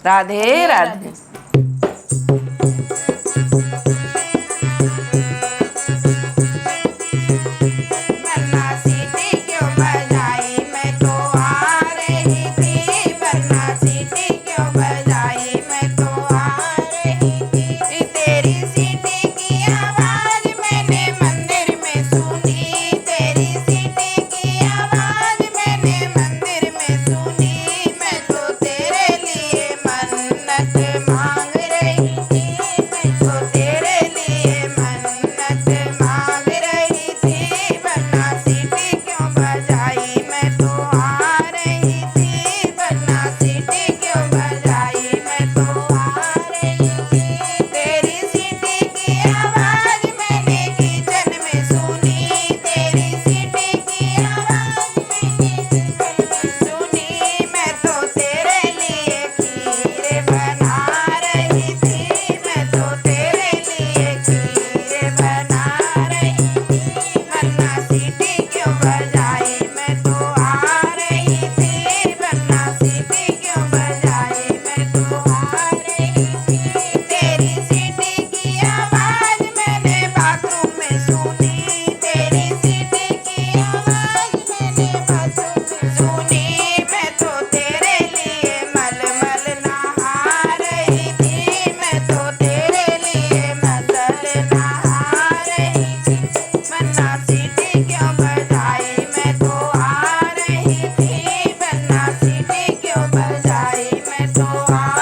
राधे राधे। वरना सीटी क्यों बजाई, मैं तो आ रही थी। वरना सीटी क्यों बजाई, मैं तो आ रही थी। तेरी सीटी की आवाज मैंने मंदिर में सुनी। तेरी सीटी की आवाज मैंने मंदिर में सुनी। मैं तो तेरे लिए मन्नत मांग रही थी। मैं तो तेरे लिए मन्नत मांग रही थी। वरना सीटी क्यों बजाई, मैं तो आ रही थी। वरना सीटी क्यों बजाई, मैं तो आ रही थी। तेरी सीटी की आवाज मैंने किचन में सुनी। तेरी सीटी की आवाज मैंने किचन में सुनी। मैं तो तेरे लिए खीर बना रही थी। मैं तो तेरे लिए खीर बना रही थी। वरना सीटी क्यों बजाई, मैं तो आ रही थी। वरना सीटी क्यों बजाई, मैं तो आ रही थी। तेरी सीटी की आवाज मैंने बाथरूम में सुनी। तेरी सीटी की आवाज मैंने बाथरूम में सुनी। मैं तो तेरे लिए मलमल नहा रही थी। मैं तो तेरे लिए मलमल नहा रही थी। वरना सीटी क्यों बजाई, मैं तो आ रही थी। वरना सीटी क्यों बजाई, मैं तो आ